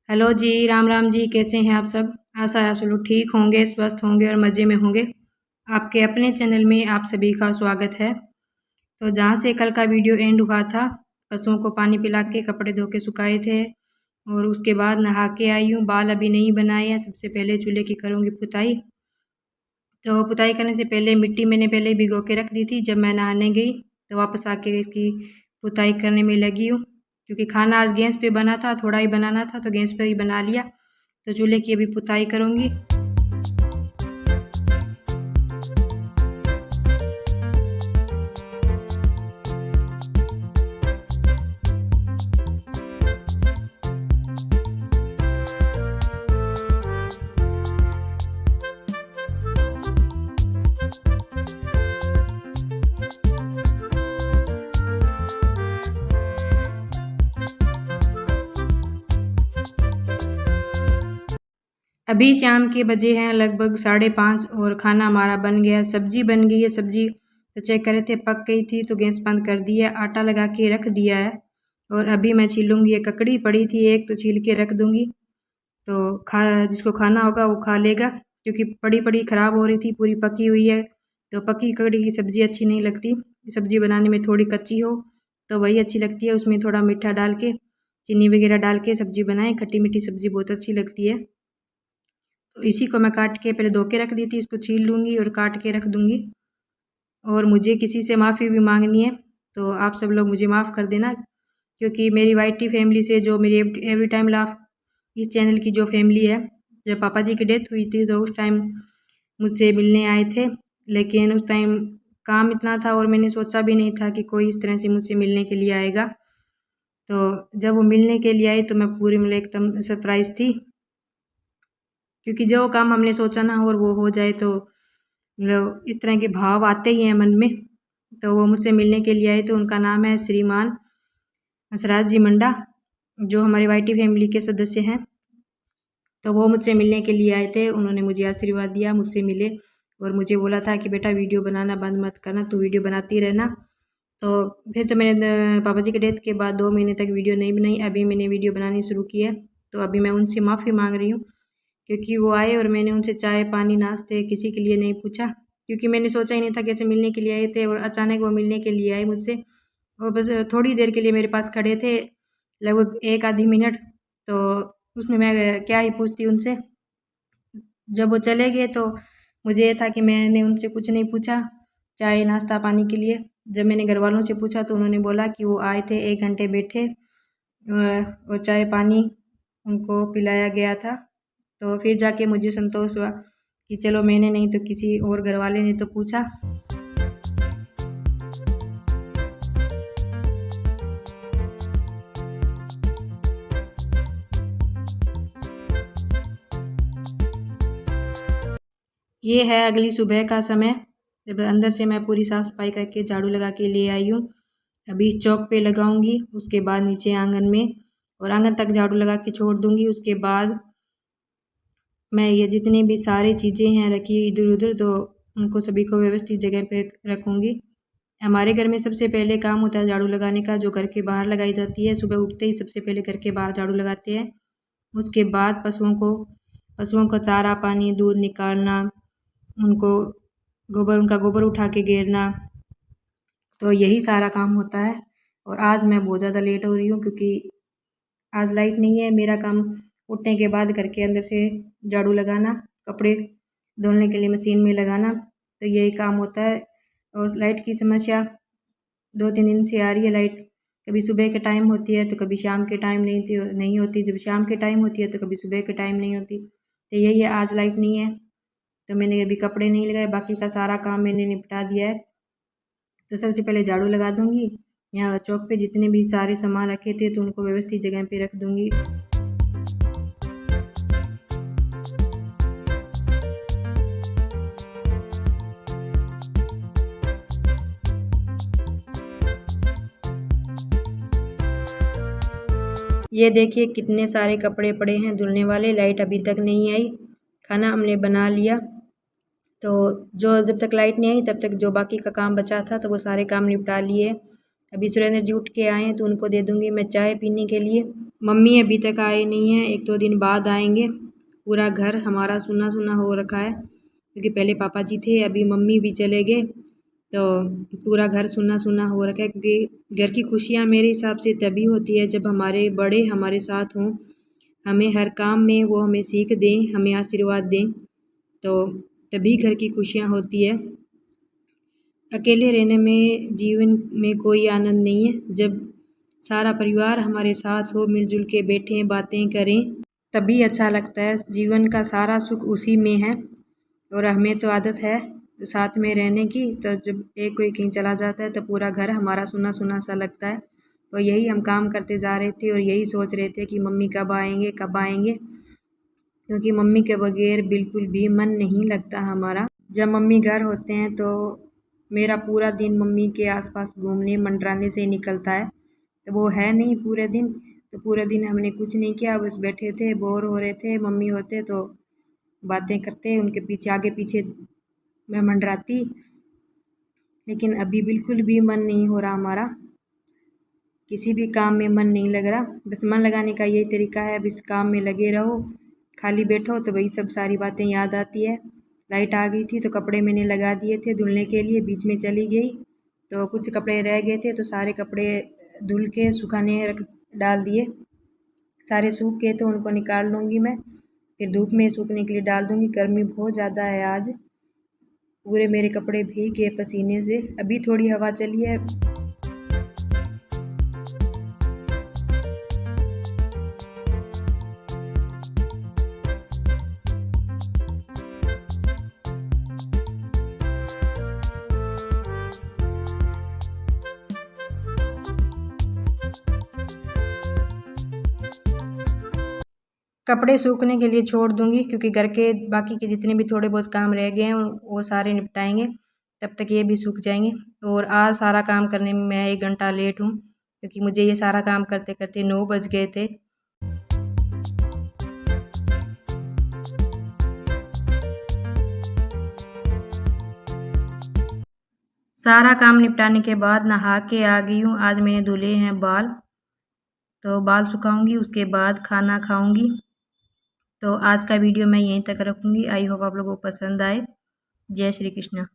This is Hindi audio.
हेलो जी, राम राम जी। कैसे हैं आप सब? आशा है आप सब लोग ठीक होंगे, स्वस्थ होंगे और मज़े में होंगे। आपके अपने चैनल में आप सभी का स्वागत है। तो जहाँ से कल का वीडियो एंड हुआ था, पशुओं को पानी पिला के कपड़े धो के सुखाए थे और उसके बाद नहा के आई हूँ। बाल अभी नहीं बनाए हैं। सबसे पहले चूल्हे की करूँगी पुताई। तो पुताई करने से पहले मिट्टी मैंने पहले भिगो के रख दी थी। जब मैं नहाने गई तो वापस आके इसकी पुताई करने में लगी हूँ, क्योंकि खाना आज गैस पे बना था, थोड़ा ही बनाना था तो गैस पे ही बना लिया। तो चूल्हे की अभी पुताई करूँगी। अभी शाम के बजे हैं लगभग 5:30 और खाना हमारा बन गया। सब्जी बन गई है। सब्जी तो चेक करे थे, पक गई थी तो गैस बंद कर दिया, आटा लगा के रख दिया है। और अभी मैं छीलूँगी। ये ककड़ी पड़ी थी एक, तो छील के रख दूँगी। तो जिसको खाना होगा वो खा लेगा, क्योंकि पड़ी पड़ी ख़राब हो रही थी, पूरी पकी हुई है। तो पकी ककड़ी की सब्ज़ी अच्छी नहीं लगती। सब्ज़ी बनाने में थोड़ी कच्ची हो तो वही अच्छी लगती है। उसमें थोड़ा मीठा डाल के, चीनी वगैरह डाल के सब्ज़ी बनाएं, खट्टी मीठी सब्ज़ी बहुत अच्छी लगती है। तो इसी को मैं काट के पहले धो के रख दी थी, इसको छील लूँगी और काट के रख दूँगी। और मुझे किसी से माफ़ी भी मांगनी है, तो आप सब लोग मुझे माफ़ कर देना, क्योंकि मेरी वाइटी फैमिली से जो मेरी एवरी टाइम लाफ इस चैनल की जो फैमिली है, जब पापा जी की डेथ हुई थी तो उस टाइम मुझसे मिलने आए थे। लेकिन उस टाइम काम इतना था और मैंने सोचा भी नहीं था कि कोई इस तरह से मुझसे मिलने के लिए आएगा। तो जब वो मिलने के लिए आई तो मैं पूरी मतलब एकदम सरप्राइज़ थी, क्योंकि जो काम हमने सोचा ना और वो हो जाए तो मतलब इस तरह के भाव आते ही हैं मन में। तो वो मुझसे मिलने के लिए आए। तो उनका नाम है श्रीमान हंसराज जी मंडा, जो हमारे वाईटी फैमिली के सदस्य हैं। तो वो मुझसे मिलने के लिए आए थे। उन्होंने मुझे आशीर्वाद दिया, मुझसे मिले और मुझे बोला था कि बेटा वीडियो बनाना बंद मत करना, तू वीडियो बनाती रहना। तो फिर तो मैंने पापा जी के डेथ के बाद 2 महीने तक वीडियो नहीं बनाई। अभी मैंने वीडियो बनानी शुरू की है। तो अभी मैं उनसे माफ़ी मांग रही हूँ, क्योंकि वो आए और मैंने उनसे चाय पानी नाश्ते किसी के लिए नहीं पूछा, क्योंकि मैंने सोचा ही नहीं था कैसे मिलने के लिए आए थे। और अचानक वो मिलने के लिए आए मुझसे, और बस थोड़ी देर के लिए मेरे पास खड़े थे, लगभग 1 आधी मिनट। तो उसमें मैं क्या ही पूछती उनसे। जब वो चले गए तो मुझे ये था कि मैंने उनसे कुछ नहीं पूछा चाय नाश्ता पानी के लिए। जब मैंने घर वालों से पूछा तो उन्होंने बोला कि वो आए थे, 1 घंटे बैठे और चाय पानी उनको पिलाया गया था। तो फिर जाके मुझे संतोष हुआ कि चलो मैंने नहीं तो किसी और घर वाले ने तो पूछा। ये है अगली सुबह का समय, जब अंदर से मैं पूरी साफ़ सफाई करके झाड़ू लगा के ले आई हूँ। अभी इस चौक पे लगाऊंगी, उसके बाद नीचे आंगन में और आंगन तक झाड़ू लगा के छोड़ दूंगी। उसके बाद मैं ये जितनी भी सारी चीज़ें हैं रखी इधर उधर, तो उनको सभी को व्यवस्थित जगह पे रखूँगी। हमारे घर में सबसे पहले काम होता है झाड़ू लगाने का, जो घर के बाहर लगाई जाती है। सुबह उठते ही सबसे पहले घर के बाहर झाड़ू लगाते हैं। उसके बाद पशुओं का चारा पानी दूध निकालना, उनको उनका गोबर उठा के घेरना, तो यही सारा काम होता है। और आज मैं बहुत ज़्यादा लेट हो रही हूँ, क्योंकि आज लाइट नहीं है। मेरा काम उठने के बाद घर के अंदर से झाड़ू लगाना, कपड़े धुलने के लिए मशीन में लगाना, तो यही काम होता है। और लाइट की समस्या 2-3 दिन से आ रही है। लाइट कभी सुबह के टाइम होती है तो कभी शाम के टाइम नहीं होती। जब शाम के टाइम होती है तो कभी सुबह के टाइम नहीं होती। तो यही है, आज लाइट नहीं है तो मैंने अभी कपड़े नहीं लगाए, बाकी का सारा काम मैंने निपटा दिया है। तो सबसे पहले झाड़ू लगा दूंगी। यहाँ चौक पे जितने भी सारे सामान रखे थे तो उनको व्यवस्थित जगह पे रख दूंगी। ये देखिए कितने सारे कपड़े पड़े हैं धुलने वाले। लाइट अभी तक नहीं आई, खाना हमने बना लिया। तो जो जब तक लाइट नहीं आई तब तक जो बाकी का काम बचा था तो वो सारे काम निपटा लिए। अभी सुरेंद्र जी उठ के आए हैं तो उनको दे दूँगी मैं चाय पीने के लिए। मम्मी अभी तक आए नहीं हैं, 1-2 दिन बाद आएंगे। पूरा घर हमारा सूना सूना हो रखा है क्योंकि पहले पापा जी थे, अभी मम्मी भी चले गए तो पूरा घर सूना सूना हो रखा है। क्योंकि घर की खुशियाँ मेरे हिसाब से तभी होती है जब हमारे बड़े हमारे साथ हों, हमें हर काम में वो हमें सीख दें, हमें आशीर्वाद दें, तो तभी घर की खुशियाँ होती है। अकेले रहने में जीवन में कोई आनंद नहीं है। जब सारा परिवार हमारे साथ हो, मिलजुल के बैठें, बातें करें, तभी अच्छा लगता है। जीवन का सारा सुख उसी में है और हमें तो आदत है साथ में रहने की, तो जब एक कोई कहीं चला जाता है तो पूरा घर हमारा सुना सुना सा लगता है। तो यही हम काम करते जा रहे थे और यही सोच रहे थे कि मम्मी कब आएंगे कब आएंगे, क्योंकि मम्मी के बगैर बिल्कुल भी मन नहीं लगता हमारा। जब मम्मी घर होते हैं तो मेरा पूरा दिन मम्मी के आसपास घूमने मंडराने से निकलता है। तो वो है नहीं पूरे दिन, तो पूरे दिन हमने कुछ नहीं किया, बस बैठे थे, बोर हो रहे थे। मम्मी होते तो बातें करते, उनके पीछे आगे पीछे मैं मंडराती, लेकिन अभी बिल्कुल भी मन नहीं हो रहा हमारा, किसी भी काम में मन नहीं लग रहा। बस मन लगाने का यही तरीका है, अब इस काम में लगे रहो, खाली बैठो तो वही सब सारी बातें याद आती है। लाइट आ गई थी तो कपड़े मैंने लगा दिए थे धुलने के लिए, बीच में चली गई तो कुछ कपड़े रह गए थे तो सारे कपड़े धुल के सुखाने रख डाल दिए। सारे सूख गए तो उनको निकाल लूँगी मैं, फिर धूप में सूखने के लिए डाल दूँगी। गर्मी बहुत ज़्यादा है आज, पूरे मेरे कपड़े भीग गए पसीने से। अभी थोड़ी हवा चली है। कपड़े सूखने के लिए छोड़ दूँगी क्योंकि घर के बाकी के जितने भी थोड़े बहुत काम रह गए हैं वो सारे निपटाएंगे, तब तक ये भी सूख जाएंगे। और आज सारा काम करने में मैं 1 घंटा लेट हूँ क्योंकि मुझे ये सारा काम करते करते 9 बज गए थे। सारा काम निपटाने के बाद नहा के आ गई हूँ। आज मैंने धुले हैं बाल, तो बाल सुखाऊंगी, उसके बाद खाना खाऊंगी। तो आज का वीडियो मैं यहीं तक रखूँगी। आई होप आप लोगों को पसंद आए। जय श्री कृष्ण।